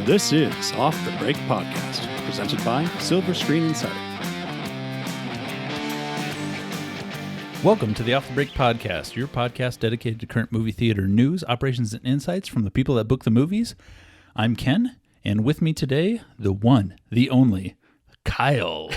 This is Off the Break Podcast, presented by Silver Screen Insider. Welcome to the Off the Break Podcast, your podcast dedicated to current movie theater news, operations, and insights from the people that book the movies. I'm Ken, and with me today, the one, the only, Kyle.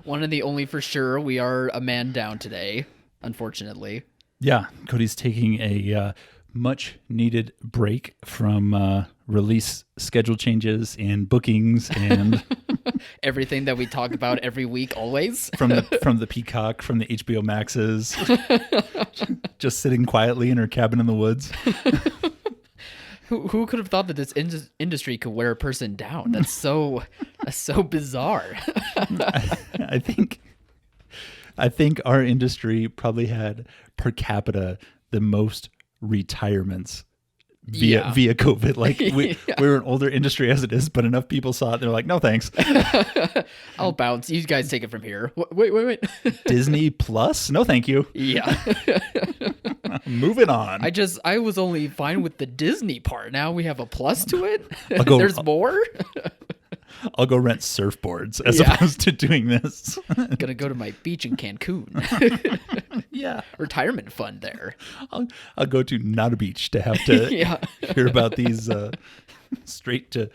One and the only for sure. We are a man down today, unfortunately. Yeah, Cody's taking a much-needed break from release schedule changes and bookings and everything that we talk about every week, always. from the Peacock, from the HBO Maxes, just sitting quietly in her cabin in the woods. Who could have thought that this industry could wear a person down? That's so bizarre. I think our industry probably had per capita the most retirements via COVID. Like we're an older industry as it is, but enough people saw it. They're like, no, thanks. I'll bounce. You guys take it from here. Wait. Disney Plus? No, thank you. Yeah. Moving on. I was only fine with the Disney part. Now we have a plus to it. There's more. I'll go rent surfboards as opposed to doing this. Gonna go to my beach in Cancun. Yeah. Retirement fund there. I'll go to not a beach to have to hear about these straight to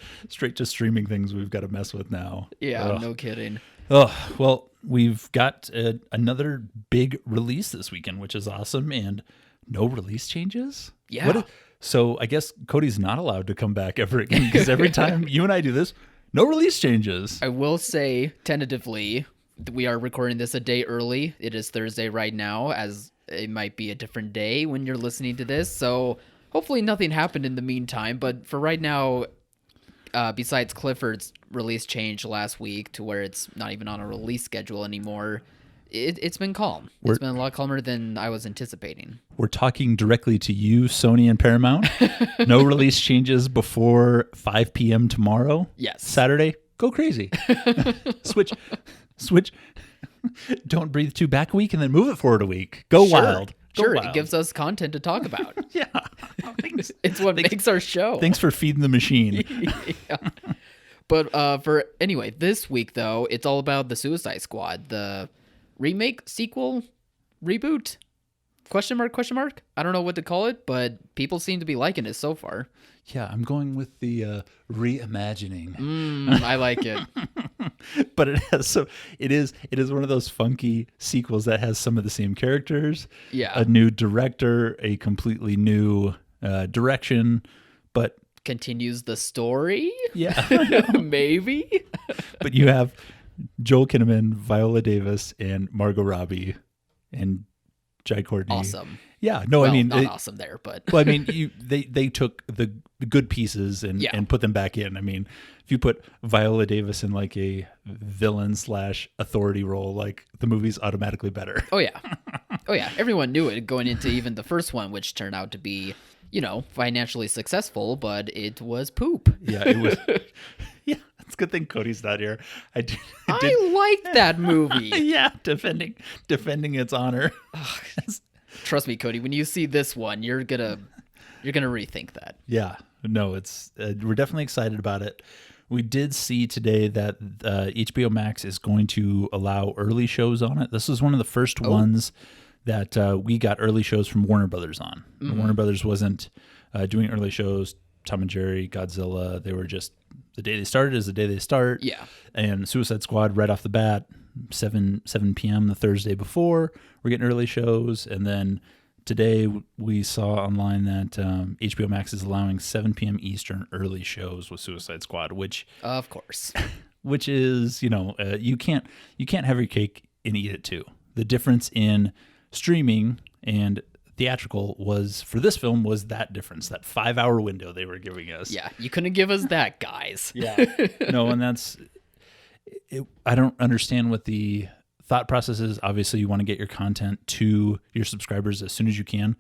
streaming things we've got to mess with now. Yeah, no kidding. Oh, well, we've got another big release this weekend, which is awesome, and no release changes? Yeah. So I guess Cody's not allowed to come back ever again, because every time you and I do this, no release changes. I will say, tentatively, we are recording this a day early. It is Thursday right now, as it might be a different day when you're listening to this. So hopefully nothing happened in the meantime. But for right now, besides Clifford's release change last week to where it's not even on a release schedule anymore, it's been calm. It's been a lot calmer than I was anticipating. We're talking directly to you, Sony and Paramount. No release changes before 5 p.m. tomorrow. Yes. Saturday, go crazy. Switch. Don't breathe 2 back a week and then move it forward a week. Go wild. Sure, it gives us content to talk about. Yeah. It's what makes our show. Thanks for feeding the machine. Yeah. But anyway, this week, though, it's all about the Suicide Squad, the remake, sequel, reboot, question mark? I don't know what to call it, but people seem to be liking it so far. Yeah, I'm going with the reimagining. I like it. But it is one of those funky sequels that has some of the same characters. Yeah. A new director, a completely new direction, but continues the story. Yeah. Maybe. But you have Joel Kinnaman, Viola Davis, and Margot Robbie, and Jai Courtney. Awesome. Yeah, no, well, I mean, not awesome there, but well, I mean, they took the good pieces and put them back in. I mean, if you put Viola Davis in like a villain / authority role, like the movie's automatically better. Oh yeah. Everyone knew it going into even the first one, which turned out to be, financially successful, but it was poop. Yeah, it was. Yeah, it's a good thing Cody's not here. I liked that movie. Yeah, defending its honor. Trust me, Cody. When you see this one, you're gonna rethink that. Yeah, no, it's we're definitely excited about it. We did see today that HBO Max is going to allow early shows on it. This was one of the first ones that we got early shows from Warner Brothers on. Mm-hmm. Warner Brothers wasn't doing early shows. Tom and Jerry, Godzilla, they were just the day they started is the day they start. Yeah. And Suicide Squad right off the bat, 7 p.m. the Thursday before. We're getting early shows. And then today we saw online that HBO Max is allowing 7 p.m. Eastern early shows with Suicide Squad, which of course, which is, you can't have your cake and eat it too. The difference in streaming and theatrical for this film was that difference, that 5-hour window they were giving us. Yeah, you couldn't give us that, guys. Yeah. No, and I don't understand what the thought process is. Obviously, you want to get your content to your subscribers as soon as you can,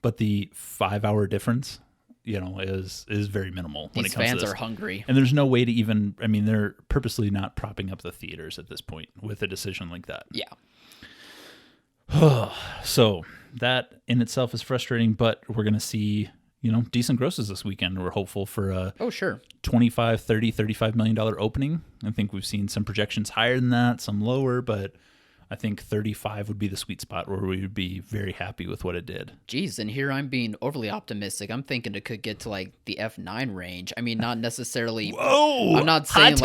but the 5-hour difference, is very minimal. These fans are hungry. And there's no way to even, they're purposely not propping up the theaters at this point with a decision like that. Yeah. So that in itself is frustrating, but we're going to see, decent grosses this weekend. We're hopeful for a sure. 25, 30, $35 million opening. I think we've seen some projections higher than that, some lower, but I think 35 would be the sweet spot where we would be very happy with what it did. Geez, and here I'm being overly optimistic. I'm thinking it could get to like the F9 range. I mean, not necessarily. Whoa! I'm not saying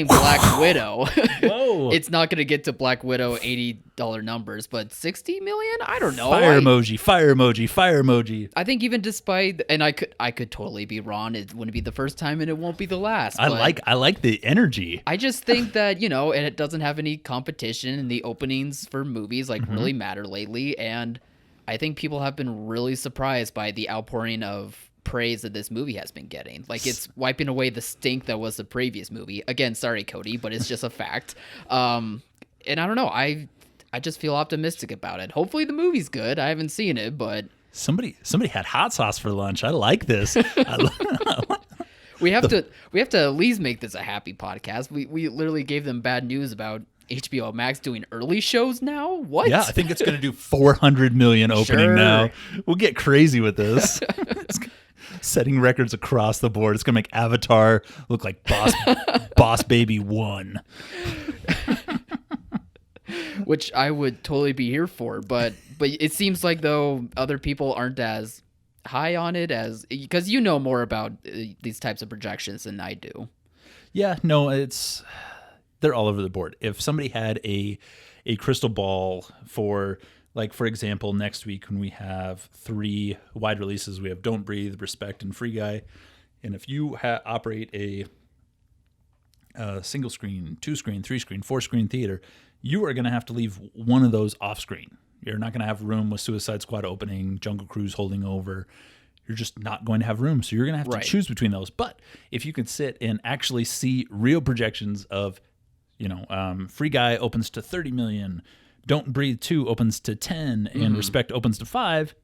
Black Widow. Whoa! It's not going to get to Black Widow $80 numbers, but 60 million? I don't know. Fire emoji. I think even despite, and I could totally be wrong. It wouldn't be the first time, and it won't be the last. I like the energy. I just think that and it doesn't have any competition, and the openings for movies really matter lately, and I think people have been really surprised by the outpouring of praise that this movie has been getting. Like, it's wiping away the stink that was the previous movie. Again, sorry, Cody, but it's just a fact. And I don't know. I just feel optimistic about it. Hopefully the movie's good. I haven't seen it, but somebody had hot sauce for lunch. I like this. We have to at least make this a happy podcast. We literally gave them bad news about HBO Max doing early shows now. What? Yeah, I think it's going to do 400 million opening now. We'll get crazy with this. It's setting records across the board. It's going to make Avatar look like Boss Baby 1. Which I would totally be here for, but it seems like though other people aren't as high on it because you know more about these types of projections than I do. Yeah, no, they're all over the board. If somebody had a crystal ball for example, next week when we have 3 wide releases, we have Don't Breathe, Respect, and Free Guy, and if you operate a single screen, 2 screen, 3 screen, 4 screen theater, you are going to have to leave one of those off screen. You're not going to have room with Suicide Squad opening, Jungle Cruise holding over. You're just not going to have room. So you're going to have to choose between those. But if you could sit and actually see real projections of, Free Guy opens to 30 million, Don't Breathe 2 opens to 10, and Respect opens to 5,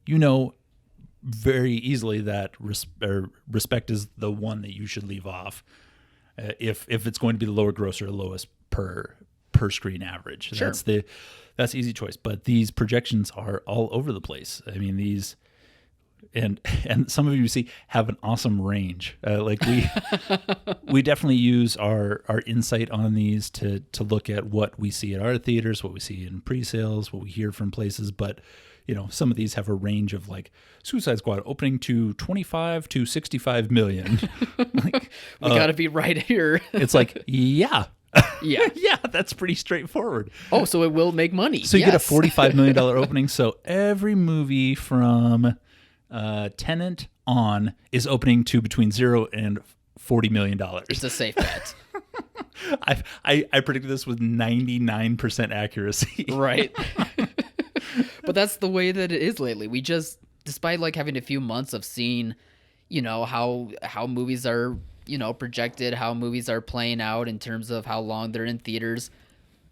very easily that Respect is the one that you should leave off if it's going to be the lower gross or lowest per screen average. Sure. That's the easy choice. But these projections are all over the place. I mean, these and some of you see have an awesome range. We definitely use our insight on these to look at what we see at our theaters, what we see in pre-sales, what we hear from places. But some of these have a range of like Suicide Squad opening to 25 to 65 million. We got to be right here. It's like, yeah. Yeah. Yeah, that's pretty straightforward. Oh, so it will make money. So you get a $45 million opening. So every movie from Tenet on is opening to between $0 and $40 million. It's a safe bet. I predicted this with 99% accuracy. Right. But that's the way that it is lately. We just, despite having a few months of seeing, how movies are, projected, how movies are playing out in terms of how long they're in theaters,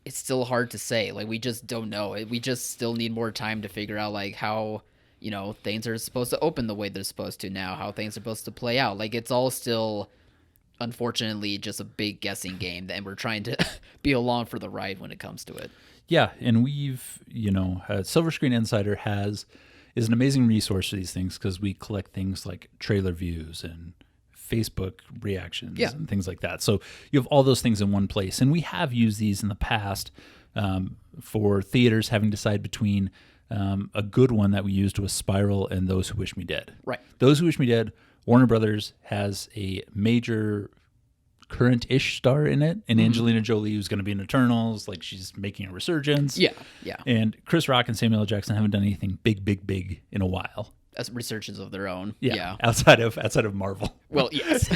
it's still hard to say. We just don't know. We just still need more time to figure out how, things are supposed to open the way they're supposed to now, how things are supposed to play out. It's all still, unfortunately, just a big guessing game, and we're trying to be along for the ride when it comes to it. Yeah, and we've, Silver Screen Insider is an amazing resource for these things because we collect things like trailer views and Facebook reactions and things like that. So you have all those things in one place. And we have used these in the past for theaters having to decide between a good one that we used was Spiral and Those Who Wish Me Dead. Right. Those Who Wish Me Dead, Warner Brothers has a major current-ish star in it, and Angelina Jolie, who's going to be in Eternals, she's making a resurgence. Yeah. And Chris Rock and Samuel L. Jackson haven't done anything big in a while. As resurgence of their own. Yeah. Outside of Marvel. Well, yes.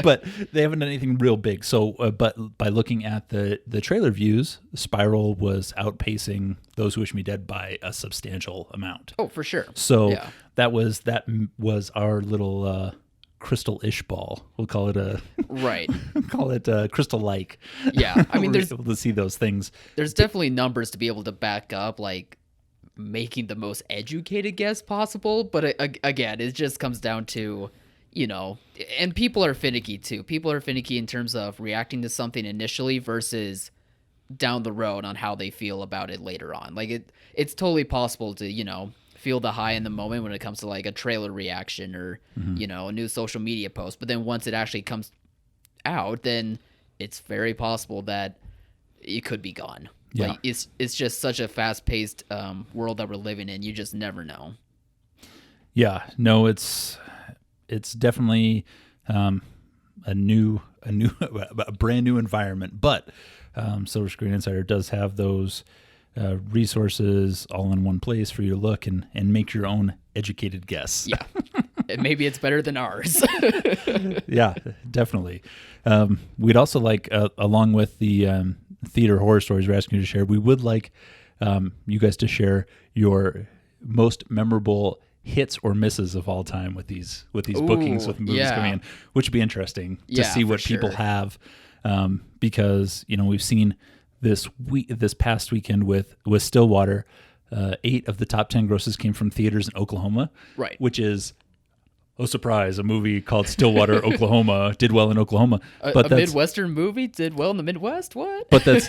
But they haven't done anything real big. So, but by looking at the trailer views, Spiral was outpacing Those Who Wish Me Dead by a substantial amount. Oh, for sure. So that was our little crystal-ish ball. We'll call it call it crystal-like. Yeah, I mean, there's able to see those things. There's definitely numbers to be able to back up making the most educated guess possible, but again, it just comes down to, and people are finicky too. People are finicky in terms of reacting to something initially versus down the road on how they feel about it later on. It's totally possible to, feel the high in the moment when it comes to like a trailer reaction or a new social media post. But then once it actually comes out, then it's very possible that it could be gone. Yeah. Like it's just such a fast-paced world that we're living in. You just never know. Yeah, no, it's definitely a brand new environment. But Silver Screen Insider does have those resources all in one place for you to look and make your own educated guess. Yeah, and maybe it's better than ours. Yeah, definitely. We'd also like, along with the theater horror stories we're asking you to share, we would like you guys to share your most memorable hits or misses of all time with these bookings with movies coming in, which would be interesting to see what people have, because we've seen this past weekend with Stillwater, 8 of the top 10 grosses came from theaters in Oklahoma, right? Which is, oh surprise, a movie called Stillwater, Oklahoma did well in Oklahoma, but a Midwestern movie did well in the Midwest. What? But that's,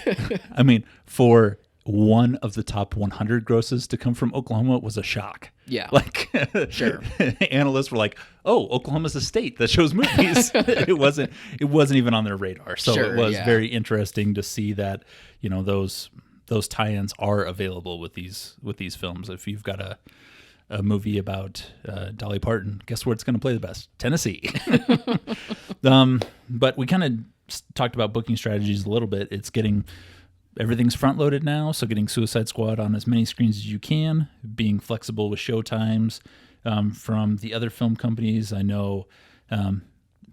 I mean, for one of the top 100 grosses to come from Oklahoma was a shock. Yeah. Like, sure. Analysts were like, "Oh, Oklahoma's a state that shows movies." It wasn't even on their radar. So sure, it was very interesting to see that, those tie-ins are available with these films. If you've got a movie about Dolly Parton, guess where it's going to play the best? Tennessee. But we kind of talked about booking strategies a little bit. Everything's front loaded now, so getting Suicide Squad on as many screens as you can, being flexible with show times. From the other film companies, I know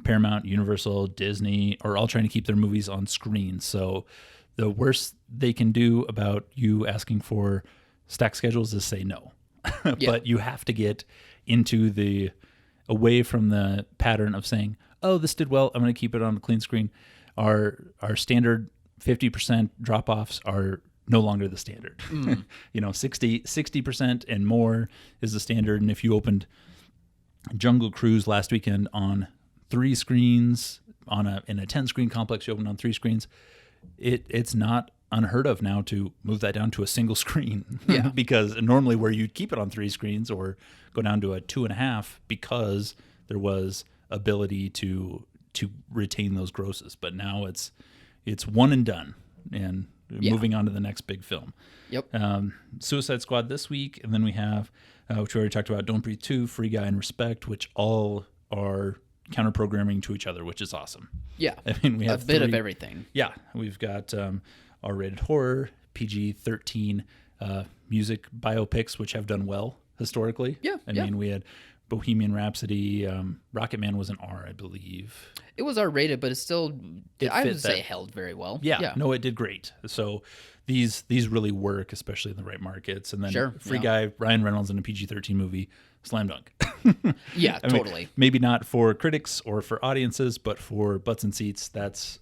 Paramount, Universal, Disney are all trying to keep their movies on screen. So the worst they can do about you asking for stack schedules is say no. But you have to get into away from the pattern of saying, "Oh, this did well, I'm going to keep it on a clean screen." Our standard 50% drop-offs are no longer the standard. 60% and more is the standard. And if you opened Jungle Cruise last weekend on 3 screens, in a 10-screen complex, you opened on 3 screens, it's not unheard of now to move that down to a single screen. Yeah. Because normally where you'd keep it on 3 screens or go down to a 2.5 because there was ability to retain those grosses. But now it's one and done, and moving on to the next big film. Yep. Suicide Squad this week, and then we have, which we already talked about, Don't Breathe 2, Free Guy, and Respect, which all are counter-programming to each other, which is awesome. Yeah. I mean, we have a bit of everything. Yeah. We've got R-rated horror, PG-13 music biopics, which have done well historically. Yeah. I mean, we had Bohemian Rhapsody, Rocket Man was an R, I believe. It was R-rated, but it's still, I would say, held very well. Yeah, no, it did great. So these really work, especially in the right markets. And then Free Guy, Ryan Reynolds in a PG-13 movie, slam dunk. Yeah, totally. Mean, maybe not for critics or for audiences, but for butts and seats, that's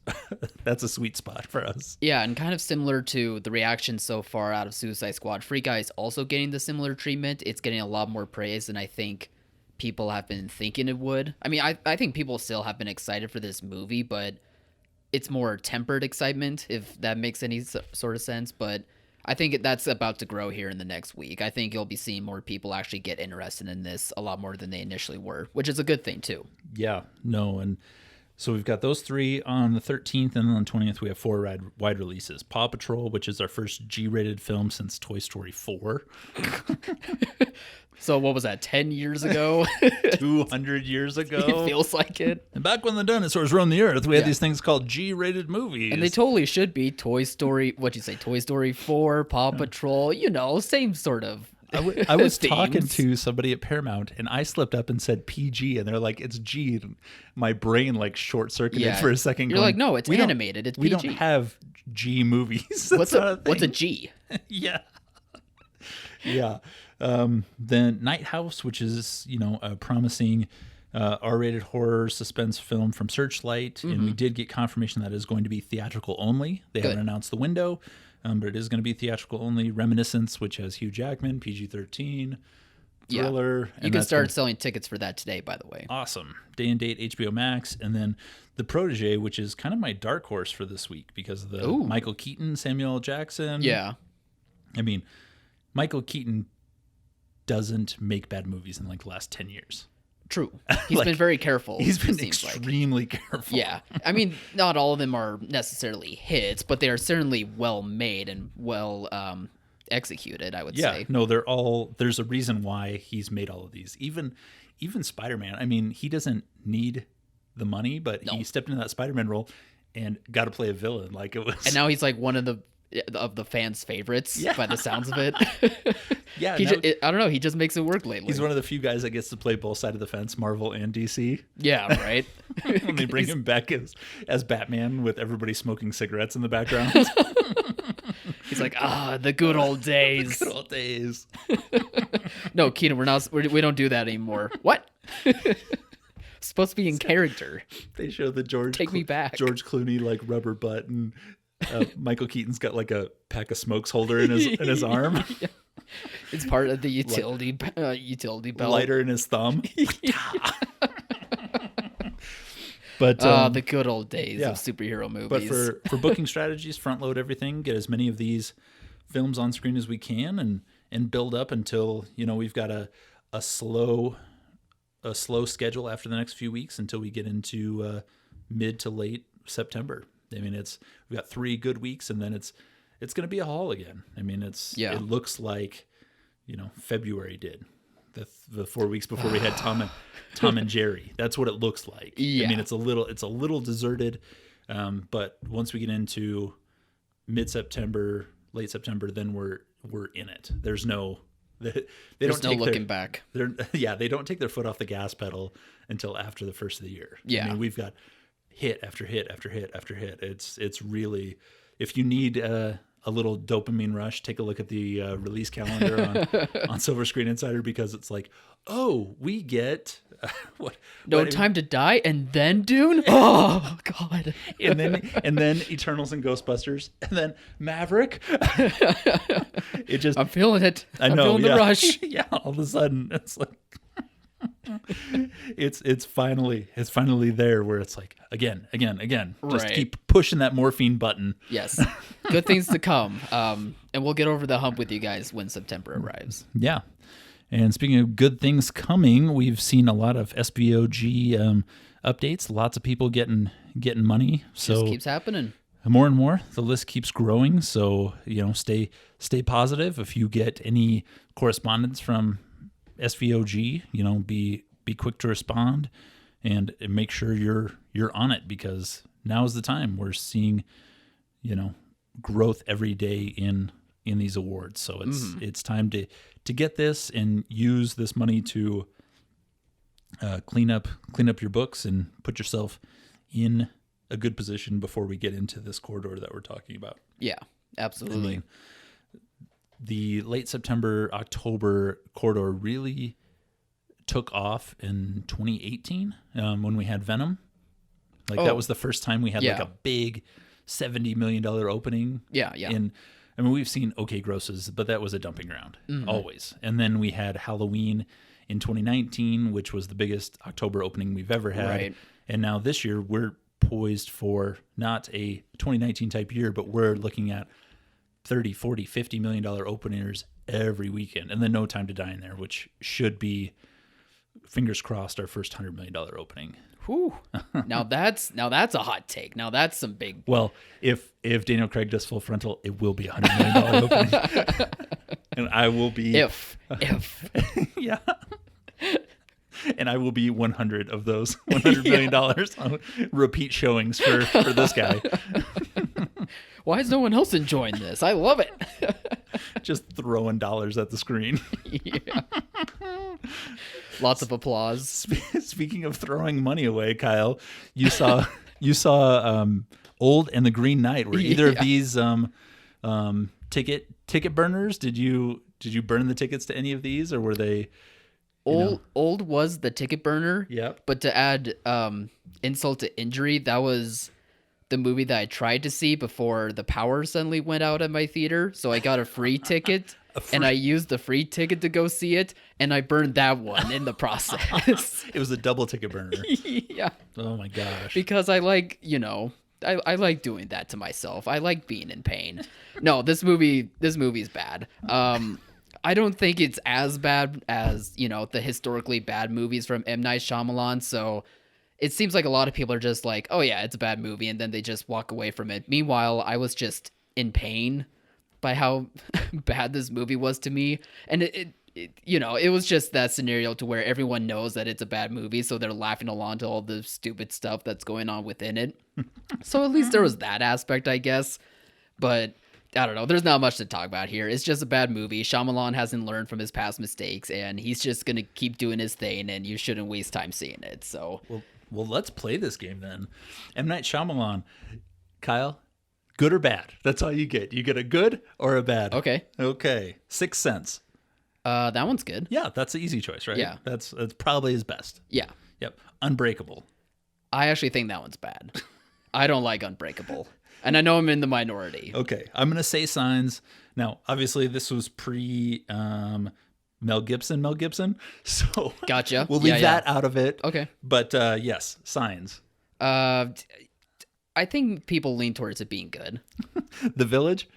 a sweet spot for us. Yeah, and kind of similar to the reaction so far out of Suicide Squad, Free Guy is also getting the similar treatment. It's getting a lot more praise than I think people have been thinking it would. I mean, I think people still have been excited for this movie, but it's more tempered excitement, if that makes any sort of sense. But I think that's about to grow here in the next week. I think you'll be seeing more people actually get interested in this a lot more than they initially were, which is a good thing too. Yeah, no, and so we've got those 3 on the 13th, and then on the 20th we have 4 wide releases. Paw Patrol, which is our first G-rated film since Toy Story 4. So what was that, 10 years ago? 200 years ago? It feels like it. And back when the dinosaurs roamed the earth, we had these things called G-rated movies. And they totally should be. Toy Story, Toy Story 4, Paw Patrol, same sort of I was talking to somebody at Paramount, and I slipped up and said PG, and they're like, it's G. And my brain short-circuited for a second. You're like, no, it's animated. It's PG. We don't have G movies. What's a G? Yeah. Yeah. Then Night House, which is, a promising R-rated horror suspense film from Searchlight. And we did get confirmation that it is going to be theatrical only. They haven't announced the window, but it is going to be theatrical only. Reminiscence, which has Hugh Jackman, PG-13, thriller. You can start selling tickets for that today, by the way. Awesome. Day and date, HBO Max. And then The Protege, which is kind of my dark horse for this week because of the Michael Keaton, Samuel L. Jackson. Yeah. I mean, Michael Keaton doesn't make bad movies in like the last 10 years. True. He's been very careful. He's been extremely careful. Yeah. I mean, not all of them are necessarily hits, but they are certainly well made and well executed, I would say. No, there's a reason why he's made all of these. Even Spider-Man, I mean, he doesn't need the money, but he stepped into that Spider-Man role and got to play a villain. Like it was. And now he's like one of the fans' favorites by the sounds of it. Yeah. I don't know. He just makes it work lately. He's one of the few guys that gets to play both sides of the fence, Marvel and DC. Yeah, right. When they bring him back as Batman with everybody smoking cigarettes in the background. He's like, the good old days. The good old days. No, Keenan, we don't do that anymore. What? Supposed to be in character. They show the Take me back. George Clooney like rubber butt, and Michael Keaton's got like a pack of smokes holder in his arm. Yeah. It's part of the utility belt. Lighter in his thumb. But the good old days of superhero movies. But for booking strategies, front load everything, get as many of these films on screen as we can, and build up until we've got a slow schedule after the next few weeks until we get into mid to late September. I mean, we've got 3 good weeks, and then it's going to be a haul again. I mean, it looks like February did. The 4 weeks before we had Tom and Jerry. That's what it looks like. Yeah. I mean, it's a little deserted, but once we get into mid-September, late September, then we're in it. There's no looking back. They don't take their foot off the gas pedal until after the first of the year. Yeah. I mean, we've got hit after hit after hit after hit. It's really, if you need a little dopamine rush, take a look at the release calendar on Silver Screen Insider, because it's like, oh, we get what? No Time to Die, and then Dune. Oh God! and then Eternals and Ghostbusters, and then Maverick. I'm feeling it. I'm feeling the rush. Yeah, all of a sudden it's like. It's finally there, where it's like again just keep pushing that morphine button. Yes, good things to come, and we'll get over the hump with you guys when September arrives. Yeah. And speaking of good things coming, we've seen a lot of SVOG updates, lots of people getting money, so just keeps happening more and more. The list keeps growing, so stay positive. If you get any correspondence from SVOG, be quick to respond and make sure you're on it, because now is the time. We're seeing growth every day in these awards, so it's time to get this and use this money to clean up your books and put yourself in a good position before we get into this corridor that we're talking about. Yeah, absolutely. I mean, the late September, October corridor really took off in 2018 when we had Venom. That was the first time we had like a big $70 million opening. Yeah. I mean, we've seen okay grosses, but that was a dumping ground always. And then we had Halloween in 2019, which was the biggest October opening we've ever had. Right. And now this year we're poised for not a 2019 type year, but we're looking at 30, 40, $50 million openers every weekend. And then No Time to Die in there, which should be, fingers crossed, our first $100 million opening. Whew. Now that's a hot take. Now that's some big. Well, if Daniel Craig does Full Frontal, it will be $100 million opening, and I will be if yeah, and I will be 100 of those $100 million on repeat showings for this guy. Why is no one else enjoying this? I love it. Just throwing dollars at the screen. Yeah. Lots of applause. Speaking of throwing money away, Kyle, you saw Old and the Green Knight. Were either of these ticket burners? Did you burn the tickets to any of these, or were they? Old was the ticket burner. Yep. But to add insult to injury, that was the movie that I tried to see before the power suddenly went out at my theater. So I got a free ticket. And I used the free ticket to go see it, and I burned that one in the process. It was a double ticket burner. Yeah. Oh my gosh. Because I like, I like doing that to myself. I like being in pain. No, this movie's bad. I don't think it's as bad as, the historically bad movies from M. Night Shyamalan. So it seems like a lot of people are just like, oh yeah, it's a bad movie. And then they just walk away from it. Meanwhile, I was just in pain by how bad this movie was to me. And it was just that scenario to where everyone knows that it's a bad movie. So they're laughing along to all the stupid stuff that's going on within it. So at least there was that aspect, I guess. But I don't know. There's not much to talk about here. It's just a bad movie. Shyamalan hasn't learned from his past mistakes, and he's just going to keep doing his thing, and you shouldn't waste time seeing it. So, well, let's play this game then. M. Night Shyamalan. Kyle, good or bad? That's all you get. You get a good or a bad. Okay. Sixth Sense. That one's good. Yeah, that's the easy choice, right? Yeah. That's probably his best. Yeah. Yep. Unbreakable. I actually think that one's bad. I don't like Unbreakable. And I know I'm in the minority. Okay. I'm going to say Signs. Now, obviously, this was pre Mel Gibson. So Gotcha. We'll leave that out of it. Okay. But yes, Signs. I think people lean towards it being good. The Village?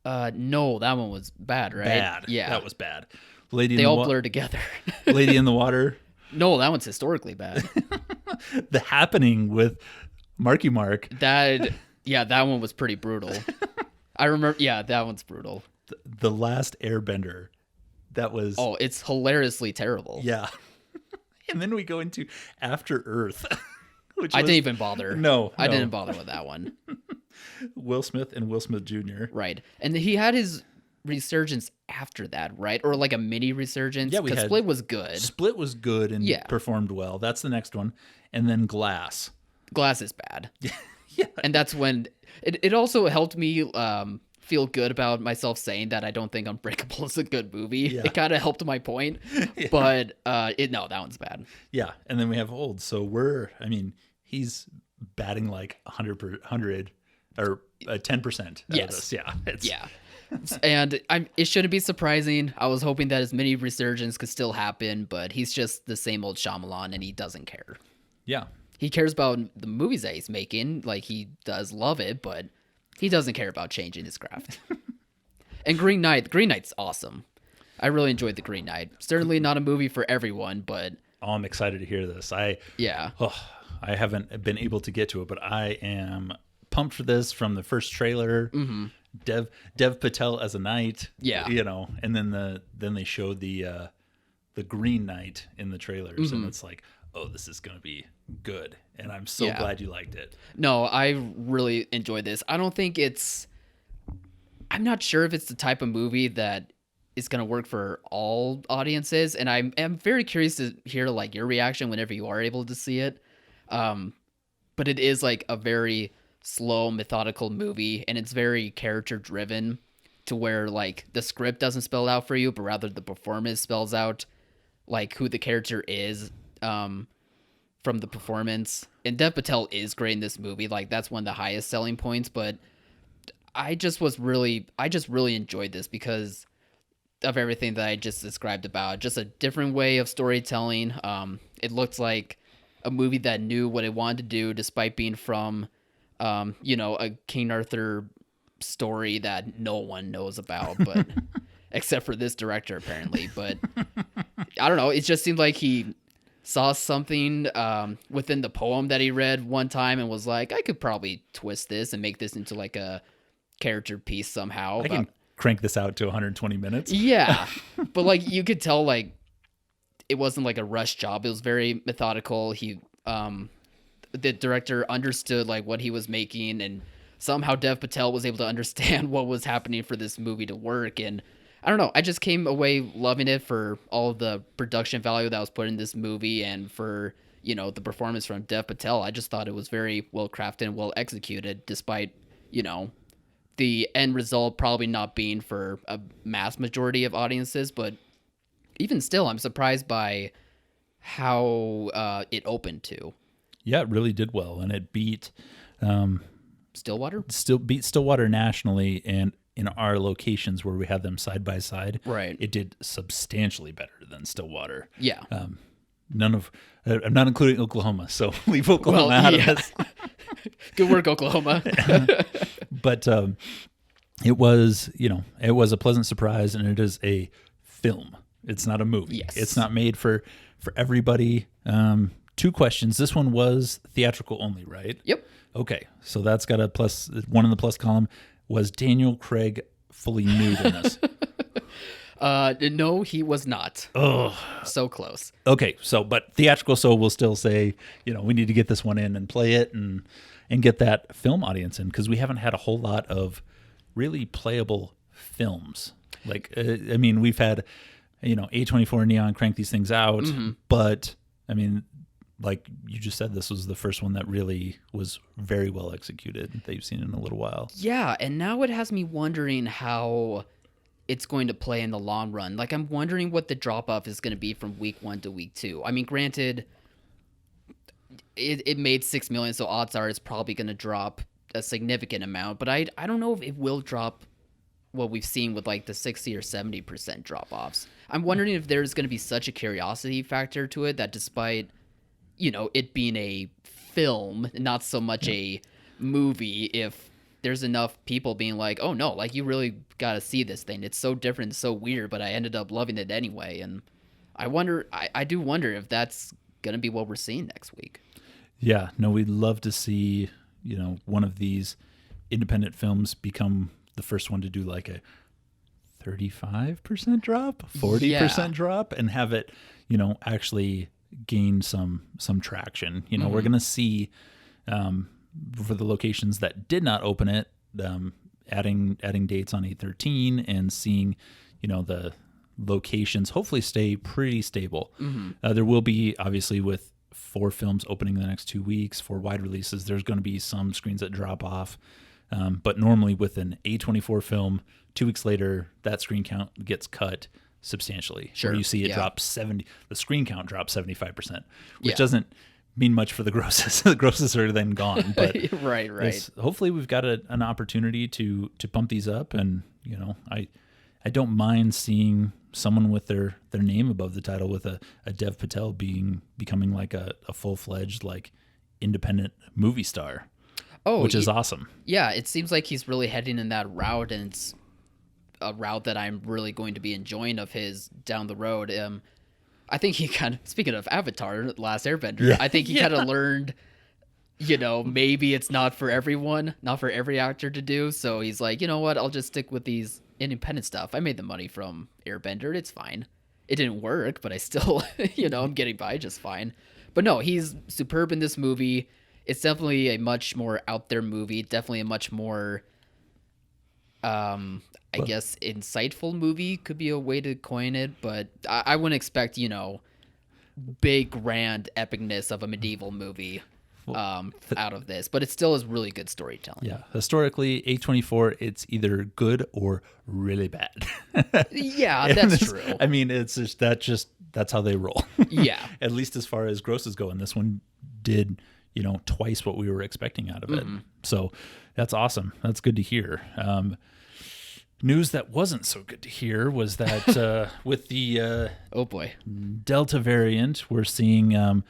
No, that one was bad, right? Bad. Yeah. That was bad. They all blur together. Lady in the Water? No, that one's historically bad. The Happening with Marky Mark. That one was pretty brutal. I remember, that one's brutal. The Last Airbender. That was... Oh, it's hilariously terrible. Yeah. And then we go into After Earth. I didn't even bother. No. I didn't bother with that one. Will Smith and Will Smith Jr. Right. And he had his resurgence after that, right? Or like a mini resurgence. Yeah, because Split was good. Split was good and performed well. That's the next one. And then Glass. Glass is bad. Yeah. And that's when it also helped me feel good about myself saying that I don't think Unbreakable is a good movie. Yeah. It kind of helped my point. Yeah. But that one's bad. Yeah. And then we have Old. So he's batting like 100 or 10% out of this. Yeah. Yeah. And it shouldn't be surprising. I was hoping that his mini resurgence could still happen, but he's just the same old Shyamalan and he doesn't care. Yeah. He cares about the movies that he's making. Like, he does love it, but he doesn't care about changing his craft. And Green Knight's awesome. I really enjoyed The Green Knight. Certainly not a movie for everyone, but... Oh, I'm excited to hear this. I haven't been able to get to it, but I am pumped for this from the first trailer. Mm-hmm. Dev Patel as a knight. Yeah. And then they showed the Green Knight in the trailers, mm-hmm. and it's like, oh, this is going to be good. And I'm so glad you liked it. No, I really enjoyed this. I'm not sure if it's the type of movie that is going to work for all audiences. And I'm very curious to hear like your reaction whenever you are able to see it. But it is like a very slow, methodical movie, and it's very character driven to where like the script doesn't spell out for you, but rather the performance spells out like who the character is. From the performance, and Dev Patel is great in this movie. Like that's one of the highest selling points, but I just really enjoyed this because of everything that I just described about just a different way of storytelling. It looked like a movie that knew what it wanted to do despite being from, a King Arthur story that no one knows about, but except for this director apparently. But I don't know. It just seemed like he saw something within the poem that he read one time and was like, I could probably twist this and make this into like a character piece somehow. I can crank this out to 120 minutes. Yeah. But like you could tell like it wasn't like a rush job. It was very methodical. He the director understood like what he was making, and somehow Dev Patel was able to understand what was happening for this movie to work. And I don't know. I just came away loving it for all of the production value that was put in this movie and for, the performance from Dev Patel. I just thought it was very well crafted and well executed despite, the end result probably not being for a mass majority of audiences. But even still, I'm surprised by how it opened to. Yeah, it really did well. And it beat Stillwater? Beat Stillwater nationally, and in our locations where we had them side by side, right, it did substantially better than Stillwater. Yeah. I'm not including Oklahoma, so leave Oklahoma out of this. Good work, Oklahoma. But it was, it was a pleasant surprise, and it is a film. It's not a movie. Yes. It's not made for everybody. 2 questions. This one was theatrical only, right? Yep. Okay, so that's got a plus. One in the plus column. Was Daniel Craig fully nude in this? No, he was not. Oh, So close. okay. So, but theatrical, so we'll still say, we need to get this one in and play it and get that film audience in, because we haven't had a whole lot of really playable films. Like, we've had, A24 Neon crank these things out, but like you just said, this was the first one that really was very well executed that you've seen in a little while. Yeah, and now it has me wondering how it's going to play in the long run. Like, I'm wondering what the drop-off is going to be from week 1 to week 2. Granted, it made $6 million, so odds are it's probably going to drop a significant amount, but I don't know if it will drop what we've seen with like the 60 or 70% drop-offs. I'm wondering if there's going to be such a curiosity factor to it that despite it being a film, not so much a movie, if there's enough people being like, oh no, like you really got to see this thing. It's so different, so weird, but I ended up loving it anyway. And I do wonder if that's going to be what we're seeing next week. Yeah, no, we'd love to see, one of these independent films become the first one to do like a 35% drop, 40% drop, and have it, actually gain some traction. We're going to see for the locations that did not open it, adding dates on 8/13 and seeing, the locations hopefully stay pretty stable. There will be, obviously, with 4 films opening in the next 2 weeks, 4 wide releases, there's going to be some screens that drop off. But normally with an A24 film, 2 weeks later, that screen count gets cut substantially. Sure. Where you see it drop the screen count drops 75%, which doesn't mean much for the grosses. The grosses are then gone. But right. Hopefully we've got an opportunity to bump these up, and I don't mind seeing someone with their name above the title, with a Dev Patel becoming like a full-fledged like independent movie star. Which is awesome. Yeah, it seems like he's really heading in that route, and it's a route that I'm really going to be enjoying of his down the road. I think he speaking of Avatar, Last Airbender, I think he kind of learned, maybe it's not for everyone, not for every actor to do. So he's like, you know what, I'll just stick with these independent stuff. I made the money from Airbender. It's fine. It didn't work, but I still, I'm getting by just fine. But no, he's superb in this movie. It's definitely a much more out there movie. Definitely a much more, I guess, insightful movie could be a way to coin it. But I wouldn't expect, big, grand epicness of a medieval movie out of this. But it still is really good storytelling. Yeah. Historically, A24, it's either good or really bad. Yeah, that's true. It's that's how they roll. Yeah. At least as far as grosses go. And this one did twice what we were expecting out of it. So that's awesome. That's good to hear. News that wasn't so good to hear was that with the oh boy, Delta variant, we're seeing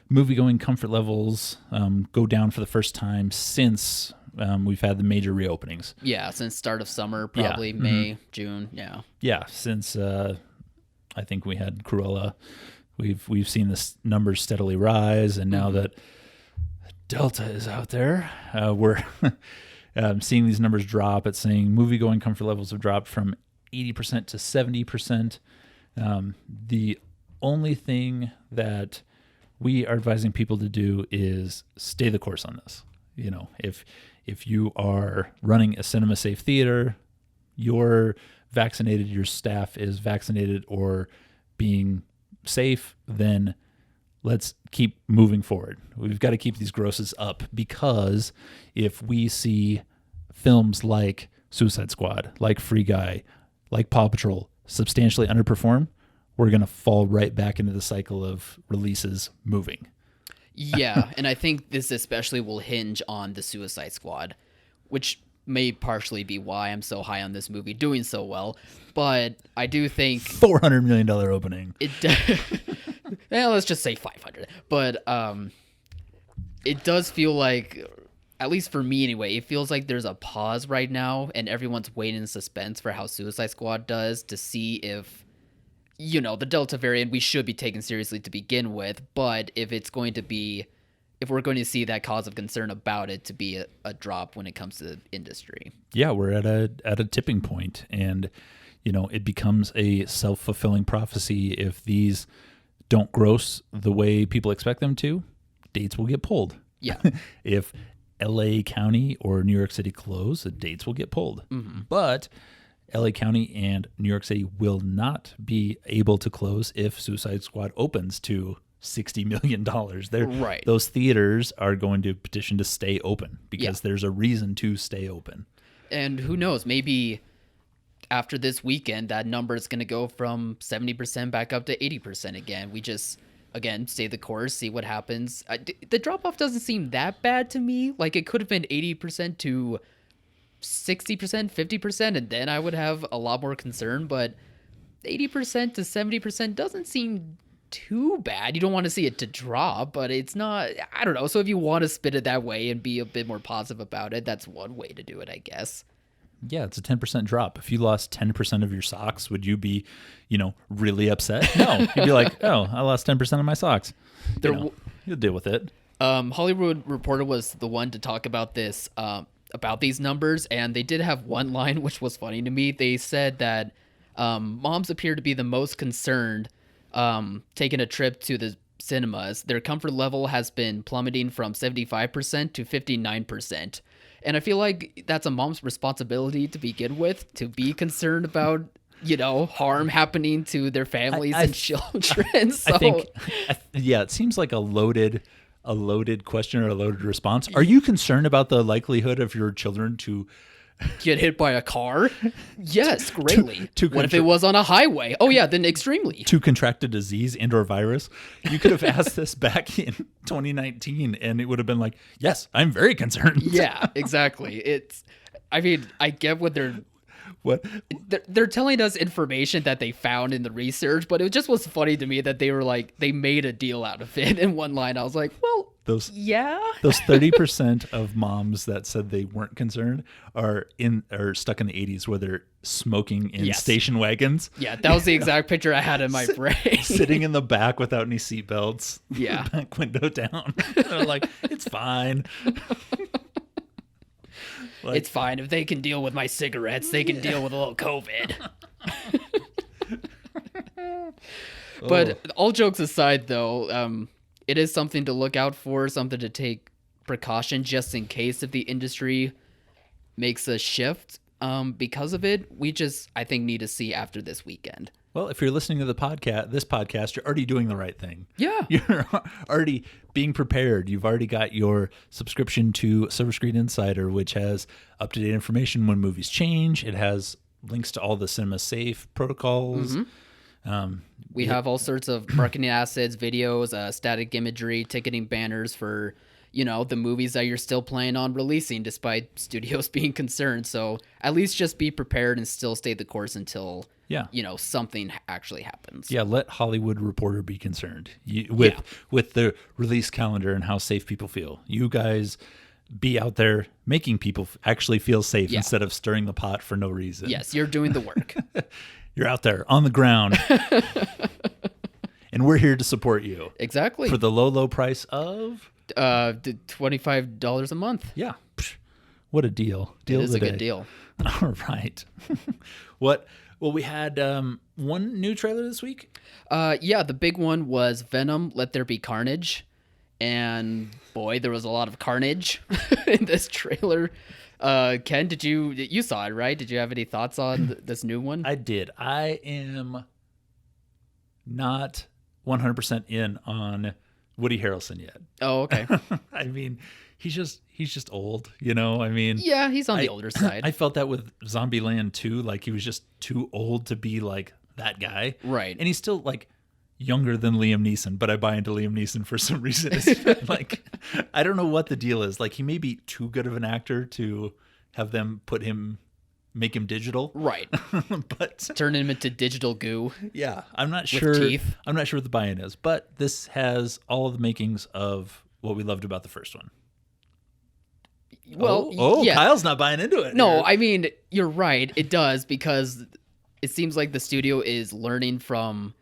movie-going comfort levels go down for the first time since we've had the major reopenings. Yeah, since start of summer, probably May, June. Yeah. Yeah, since I think we had Cruella, we've seen the numbers steadily rise, and now that Delta is out there, we're seeing these numbers drop. It's saying movie-going comfort levels have dropped from 80% to 70%. The only thing that we are advising people to do is stay the course on this. If you are running a cinema-safe theater, you're vaccinated, your staff is vaccinated or being safe, then let's keep moving forward. We've got to keep these grosses up, because if we see films like Suicide Squad, like Free Guy, like Paw Patrol substantially underperform, we're going to fall right back into the cycle of releases moving. Yeah, and I think this especially will hinge on the Suicide Squad, which may partially be why I'm so high on this movie doing so well. But I do think $400 million opening. Well, let's just say 500. But it does feel like at least for me anyway, it feels like there's a pause right now and everyone's waiting in suspense for how Suicide Squad does to see if, the Delta variant we should be taken seriously to begin with, but if we're going to see that cause of concern about it to be a drop when it comes to the industry. Yeah, we're at a tipping point, and it becomes a self-fulfilling prophecy. If these don't gross the way people expect them to, dates will get pulled. Yeah. If LA County or New York City close, the dates will get pulled. Mm-hmm. But LA County and New York City will not be able to close if Suicide Squad opens to $60 million. Right. Those theaters are going to petition to stay open because there's a reason to stay open. And who knows, maybe after this weekend, that number is going to go from 70% back up to 80% again. We just, again, stay the course, see what happens. The drop-off doesn't seem that bad to me. Like, it could have been 80% to 60%, 50%, and then I would have a lot more concern. But 80% to 70% doesn't seem too bad. You don't want to see it to drop, but it's not, I don't know. So if you want to spin it that way and be a bit more positive about it, that's one way to do it, I guess. Yeah, it's a 10% drop. If you lost 10% of your socks, would you be, really upset? No. You'd be like, oh, I lost 10% of my socks. You'll deal with it. Hollywood Reporter was the one to talk about this, about these numbers, and they did have one line which was funny to me. They said that moms appear to be the most concerned taking a trip to the cinemas. Their comfort level has been plummeting from 75% to 59%. And I feel like that's a mom's responsibility to begin with, to be concerned about, harm happening to their families and children. So, I think, it seems like a loaded question or a loaded response. Are you concerned about the likelihood of your children to get hit by a car? Yes, greatly. What if it was on a highway? Oh yeah, then extremely. To contract a disease and or virus? You could have asked this back in 2019 and it would have been like, yes, I'm very concerned. Yeah, exactly. I get they're telling us information that they found in the research, but it just was funny to me that they were like, they made a deal out of it in one line. I was like, well, those 30% of moms that said they weren't concerned are stuck in the 80s where they're smoking in station wagons. Yeah, that was the exact picture I had in my brain. Sitting in the back without any seatbelts. Yeah. Back window down. They're like, it's fine. It's fine. If they can deal with my cigarettes, they can deal with a little COVID. But all jokes aside, though, it is something to look out for, something to take precaution just in case if the industry makes a shift because of it. We just, I think, need to see after this weekend. Well, if you're listening to this podcast, you're already doing the right thing. Yeah. You're already being prepared. You've already got your subscription to Silver Screen Insider, which has up-to-date information when movies change. It has links to all the Cinema Safe protocols. Mm-hmm. We have all sorts of marketing assets, videos, static imagery, ticketing banners for, the movies that you're still planning on releasing despite studios being concerned. So at least just be prepared and still stay the course until, something actually happens. Yeah, let Hollywood Reporter be concerned with the release calendar and how safe people feel. You guys be out there making people actually feel safe instead of stirring the pot for no reason. Yes, you're doing the work. You're out there on the ground. And we're here to support you. Exactly. For the low price of $25 a month. Yeah. What a deal. It is a good deal. All right. Well, we had one new trailer this week. The big one was Venom, Let There Be Carnage. And boy, there was a lot of carnage in this trailer. Ken, you saw it, right? Did you have any thoughts on this new one? I did. I am not 100% in on Woody Harrelson yet. Oh, okay. I mean, he's just old, I mean, yeah, he's on the older side. I felt that with Zombieland 2, like he was just too old to be like that guy. Right. And he's still like younger than Liam Neeson, but I buy into Liam Neeson for some reason. Like, I don't know what the deal is. Like, he may be too good of an actor to have them make him digital. Right. But turn him into digital goo. Yeah. I'm not sure. Teeth. I'm not sure what the buy-in is, but this has all of the makings of what we loved about the first one. Well, yeah. Kyle's not buying into it. No, here. I mean, you're right. It does, because it seems like the studio is learning from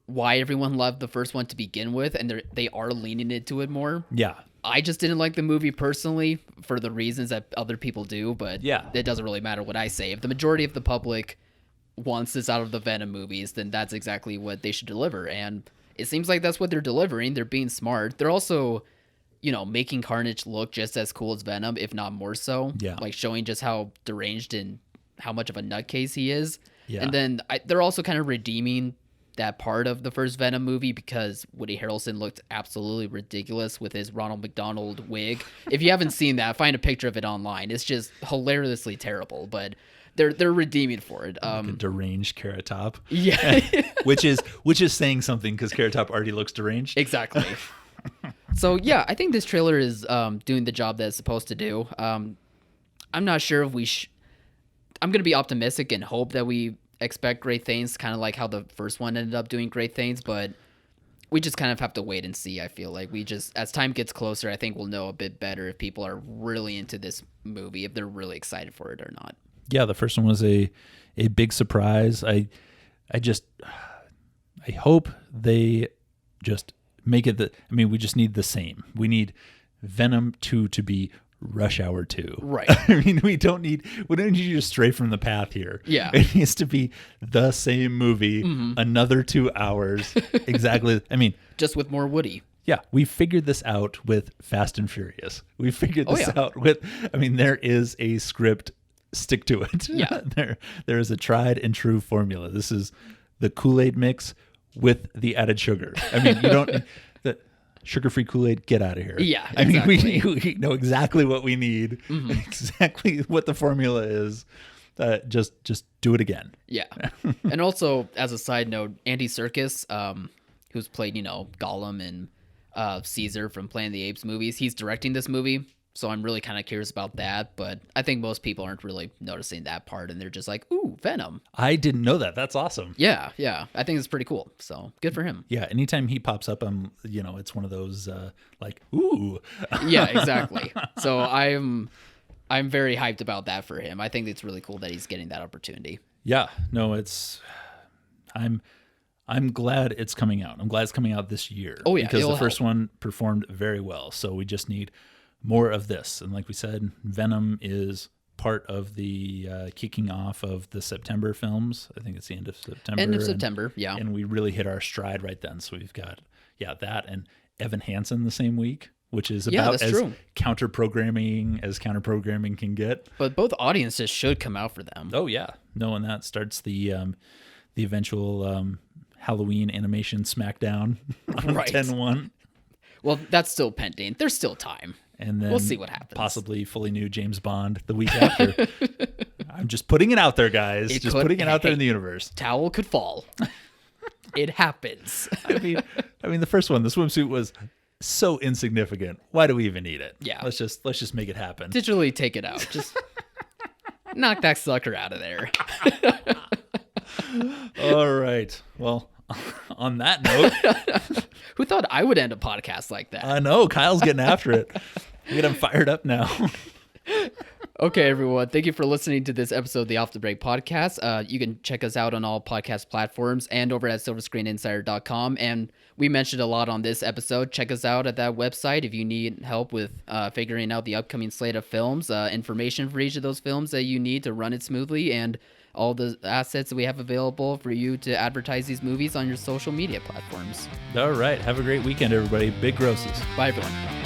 why everyone loved the first one to begin with, and they are leaning into it more. Yeah. I just didn't like the movie personally for the reasons that other people do, but yeah, it doesn't really matter what I say. If the majority of the public wants this out of the Venom movies, then that's exactly what they should deliver. And it seems like that's what they're delivering. They're being smart. They're also, making Carnage look just as cool as Venom, if not more so. Yeah. Like showing just how deranged and how much of a nutcase he is. Yeah. And then they're also kind of redeeming that part of the first Venom movie, because Woody Harrelson looked absolutely ridiculous with his Ronald McDonald wig. If you haven't seen that, find a picture of it online. It's just hilariously terrible, but they're redeeming for it. Like a deranged Carrot Top. Yeah. which is saying something, because Carrot Top already looks deranged. Exactly. So yeah, I think this trailer is doing the job that it's supposed to do. I'm not sure if I'm going to be optimistic and hope that we expect great things, kind of like how the first one ended up doing great things, but we just kind of have to wait and see. I feel like as time gets closer, I think we'll know a bit better if people are really into this movie, if they're really excited for it or not. Yeah, the first one was a big surprise. I hope they just make it we just need the same. We need Venom 2 to be Rush Hour 2. Right. I mean, we don't need you to stray from the path here. Yeah. It needs to be the same movie, another 2 hours. Exactly. I mean, just with more Woody. Yeah, we figured this out with Fast and Furious. We figured this out with, there is a script, stick to it. Yeah. There is a tried and true formula. This is the Kool-Aid mix with the added sugar. You don't... Sugar-free Kool-Aid, get out of here. Yeah, exactly. We know exactly what we need, exactly what the formula is. Just do it again. Yeah. And also, as a side note, Andy Serkis, who's played, Gollum and Caesar from Planet of the Apes movies, he's directing this movie. So I'm really kind of curious about that. But I think most people aren't really noticing that part, and they're just like, ooh, Venom. I didn't know that. That's awesome. Yeah. I think it's pretty cool. So good for him. Yeah. Anytime he pops up, it's one of those like, ooh. Yeah, exactly. So I'm very hyped about that for him. I think it's really cool that he's getting that opportunity. Yeah. No, I'm glad it's coming out. I'm glad it's coming out this year. Oh, yeah. Because the first one performed very well. So we just need more of this. And like we said, Venom is part of the kicking off of the September films. I think it's the end of September. End of September, yeah. And we really hit our stride right then. So we've got, that and Evan Hansen the same week, which is about as counter-programming as counter-programming can get. But both audiences should come out for them. Oh, yeah. No, and that starts the eventual Halloween animation smackdown on 10/1. Well, that's still pending. There's still time. And then we'll see what happens. Possibly fully new James Bond the week after. I'm just putting it out there, guys. Putting it out there in the universe. Towel could fall. It happens. The first one, the swimsuit was so insignificant. Why do we even need it? Yeah. Let's just make it happen. Digitally take it out. Just knock that sucker out of there. All right. Well, on that note, who thought I would end a podcast like that? I know. Kyle's getting after it. Get him fired up now. Okay, everyone. Thank you for listening to this episode of the Off the Break podcast. You can check us out on all podcast platforms and over at silverscreeninsider.com. And we mentioned a lot on this episode. Check us out at that website if you need help with figuring out the upcoming slate of films, information for each of those films that you need to run it smoothly, and all the assets that we have available for you to advertise these movies on your social media platforms. All right. Have a great weekend, everybody. Big grosses. Bye, everyone.